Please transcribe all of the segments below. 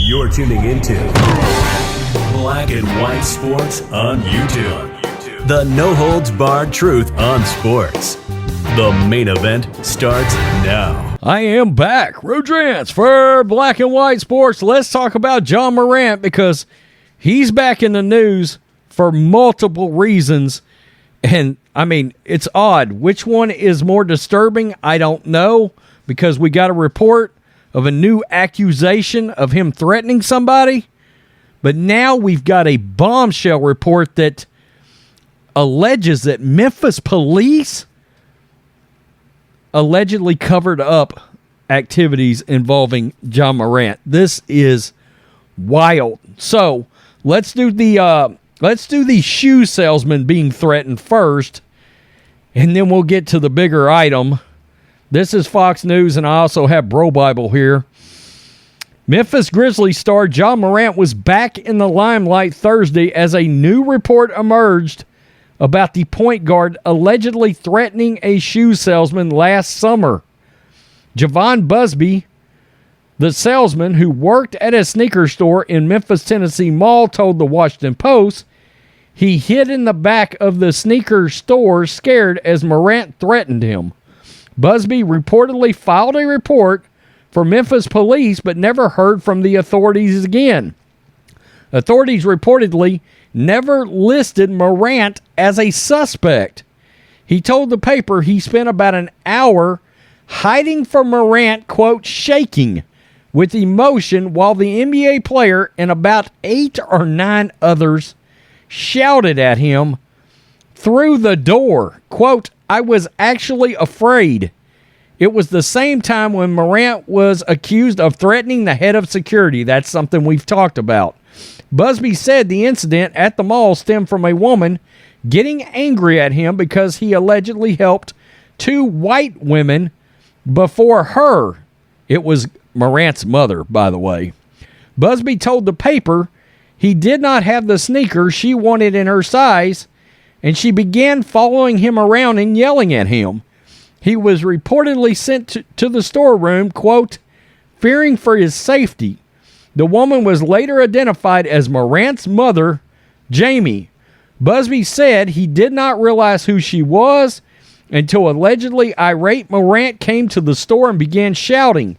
You're tuning into Black and White Sports on YouTube. The no-holds-barred truth on sports. The main event starts now. I am back. Rodrance for Black and White Sports. Let's talk about John Morant because he's back in the news for multiple reasons. And, I mean, it's odd. Which one is more disturbing? I don't know because we got a report of a new accusation of him threatening somebody. But now we've got a bombshell report that alleges that Memphis Police allegedly covered up activities involving John Morant. This is wild. So let's do the shoe salesman being threatened first, and then we'll get to the bigger item. This is Fox News, and I also have Bro Bible here. Memphis Grizzlies star John Morant was back in the limelight Thursday as a new report emerged about the point guard allegedly threatening a shoe salesman last summer. Javon Busby, the salesman who worked at a sneaker store in Memphis, Tennessee mall, told the Washington Post he hid in the back of the sneaker store scared as Morant threatened him. Busby reportedly filed a report for Memphis Police but never heard from the authorities again. Authorities reportedly never listed Morant as a suspect. He told the paper he spent about an hour hiding from Morant, quote, shaking with emotion while the NBA player and about 8 or 9 others shouted at him through the door. Quote, I was actually afraid. It was the same time when Morant was accused of threatening the head of security. That's something we've talked about. Busby said the incident at the mall stemmed from a woman getting angry at him because he allegedly helped 2 white women before her. It was Morant's mother, by the way. Busby told the paper he did not have the sneakers she wanted in her size, and she began following him around and yelling at him. He was reportedly sent to the storeroom, quote, fearing for his safety. The woman was later identified as Morant's mother, Jamie. Busby said he did not realize who she was until allegedly irate Morant came to the store and began shouting.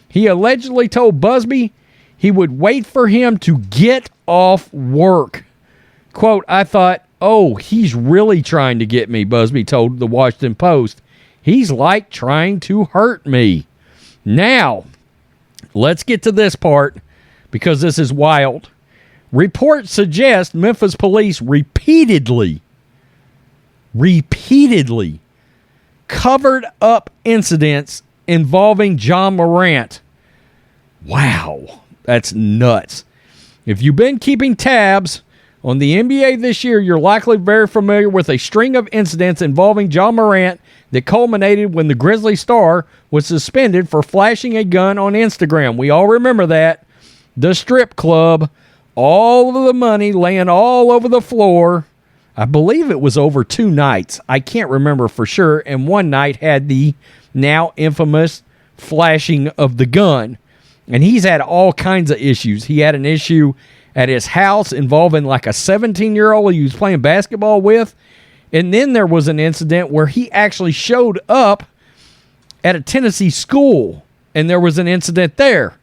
He allegedly told Busby he would wait for him to get off work. Quote, I thought, oh, he's really trying to get me, Busby told the Washington Post. He's like trying to hurt me. Now, let's get to this part because this is wild. Reports suggest Memphis Police repeatedly covered up incidents involving John Morant. Wow, that's nuts. If you've been keeping tabs on the NBA this year, you're likely very familiar with a string of incidents involving John Morant that culminated when the Grizzly star was suspended for flashing a gun on Instagram. We all remember that. The strip club, all of the money laying all over the floor. I believe it was over 2 nights. I can't remember for sure. And one night had the now infamous flashing of the gun. And he's had all kinds of issues. He had an issue at his house involving like a 17-year-old he was playing basketball with. And then there was an incident where he actually showed up at a Tennessee school, and there was an incident there.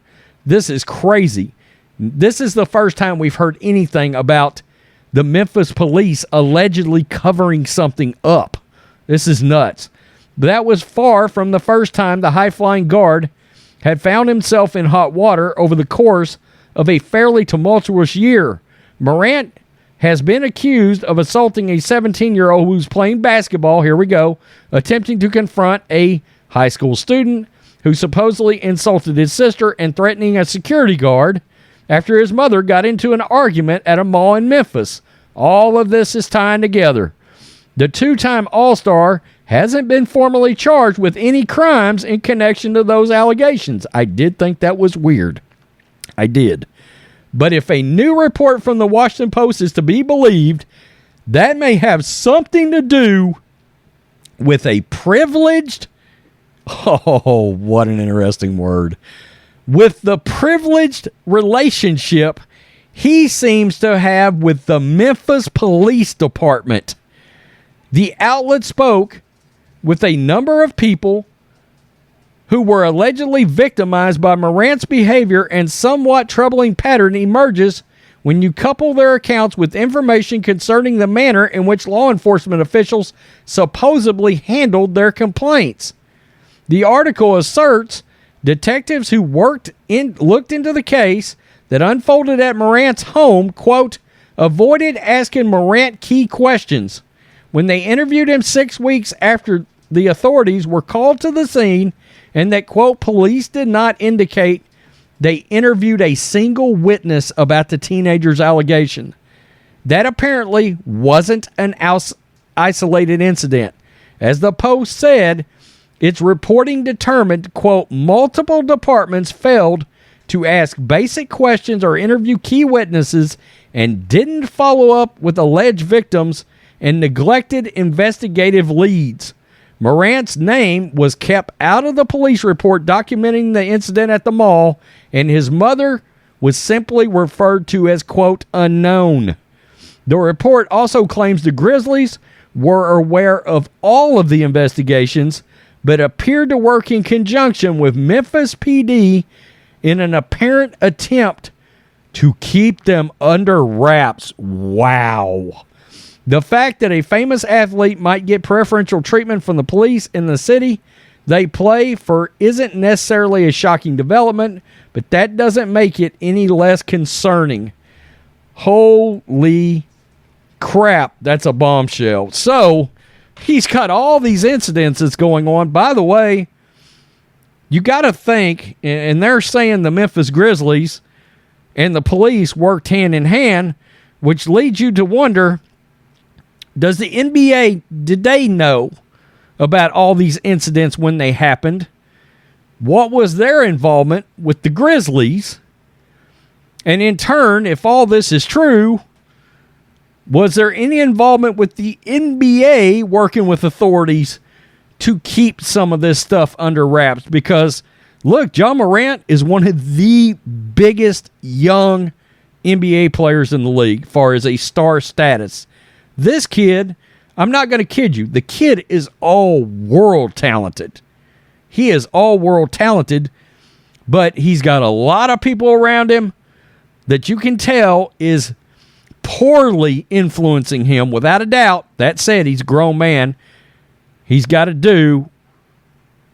This is crazy. This is the first time we've heard anything about the Memphis Police allegedly covering something up. This is nuts. But that was far from the first time the high-flying guard had found himself in hot water over the course of a fairly tumultuous year. Morant has been accused of assaulting a 17-year-old who's playing basketball, here we go, attempting to confront a high school student who supposedly insulted his sister and threatening a security guard after his mother got into an argument at a mall in Memphis. All of this is tying together. The 2-time All-Star hasn't been formally charged with any crimes in connection to those allegations. I did think that was weird. I did. But if a new report from the Washington Post is to be believed, that may have something to do with a privileged, oh, what an interesting word, with the privileged relationship he seems to have with the Memphis Police Department. The outlet spoke with a number of people who were allegedly victimized by Morant's behavior, and somewhat troubling pattern emerges when you couple their accounts with information concerning the manner in which law enforcement officials supposedly handled their complaints. The article asserts detectives who looked into the case that unfolded at Morant's home, quote, avoided asking Morant key questions when they interviewed him 6 weeks after the authorities were called to the scene, and that, quote, police did not indicate they interviewed a single witness about the teenager's allegation. That apparently wasn't an isolated incident. As the Post said, its reporting determined, quote, multiple departments failed to ask basic questions or interview key witnesses and didn't follow up with alleged victims and neglected investigative leads. Morant's name was kept out of the police report documenting the incident at the mall, and his mother was simply referred to as, quote, unknown. The report also claims the Grizzlies were aware of all of the investigations, but appeared to work in conjunction with Memphis PD in an apparent attempt to keep them under wraps. Wow. The fact that a famous athlete might get preferential treatment from the police in the city they play for isn't necessarily a shocking development, but that doesn't make it any less concerning. Holy crap, that's a bombshell. So, he's got all these incidences going on. By the way, you got to think, and they're saying the Memphis Grizzlies and the police worked hand in hand, which leads you to wonder, does the NBA, did they know about all these incidents when they happened? What was their involvement with the Grizzlies? And in turn, if all this is true, was there any involvement with the NBA working with authorities to keep some of this stuff under wraps? Because, look, Ja Morant is one of the biggest young NBA players in the league as far as a star status. This kid, I'm not going to kid you, the kid is all world talented. He is all world talented, but he's got a lot of people around him that you can tell is poorly influencing him, without a doubt. That said, he's a grown man. He's got to do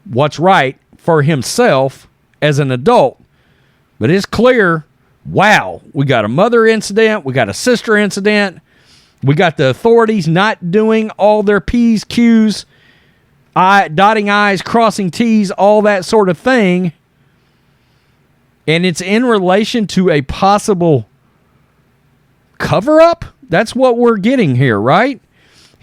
what's right for himself as an adult. But it's clear, wow, we got a mother incident, we got a sister incident, we got the authorities not doing all their P's, Q's, dotting I's, crossing T's, all that sort of thing. And it's in relation to a possible cover-up? That's what we're getting here, right?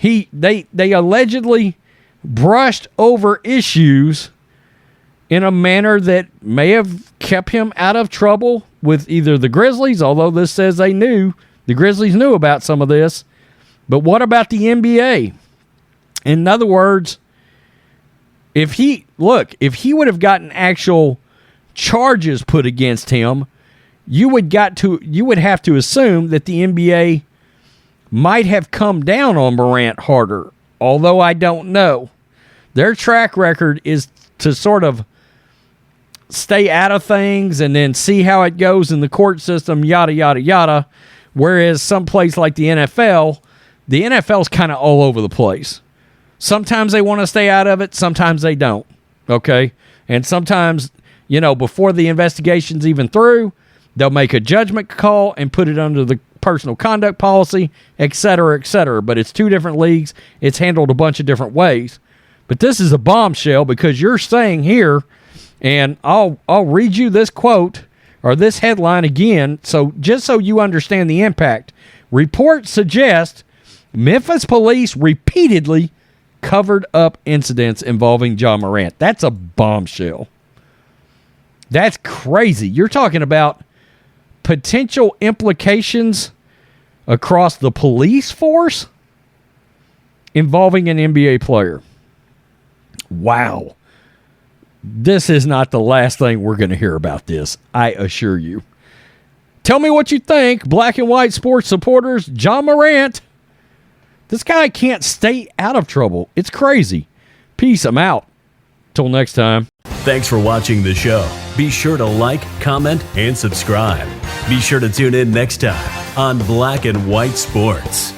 They allegedly brushed over issues in a manner that may have kept him out of trouble with either the Grizzlies, although this says the Grizzlies knew about some of this. But what about the NBA? In other words, if he would have gotten actual charges put against him, you would have to assume that the NBA might have come down on Morant harder, although I don't know. Their track record is to sort of stay out of things and then see how it goes in the court system, yada, yada, yada. Whereas someplace like the NFL's kind of all over the place. Sometimes they want to stay out of it, sometimes they don't. Okay? And sometimes, before the investigation's even through, they'll make a judgment call and put it under the personal conduct policy, et cetera, et cetera. But it's two different leagues. It's handled a bunch of different ways. But this is a bombshell because you're saying here, and I'll read you this quote or this headline again, so just so you understand the impact. Reports suggest Memphis police repeatedly covered up incidents involving Ja Morant. That's a bombshell. That's crazy. You're talking about potential implications across the police force involving an NBA player. Wow. this is not the last thing we're going to hear about this, I assure you. Tell me what you think, black and white sports supporters. John Morant. This guy can't stay out of trouble. It's crazy. Peace. I'm out. Till next time. Thanks for watching the show. Be sure to like, comment, and subscribe. Be sure to tune in next time on Black and White Sports.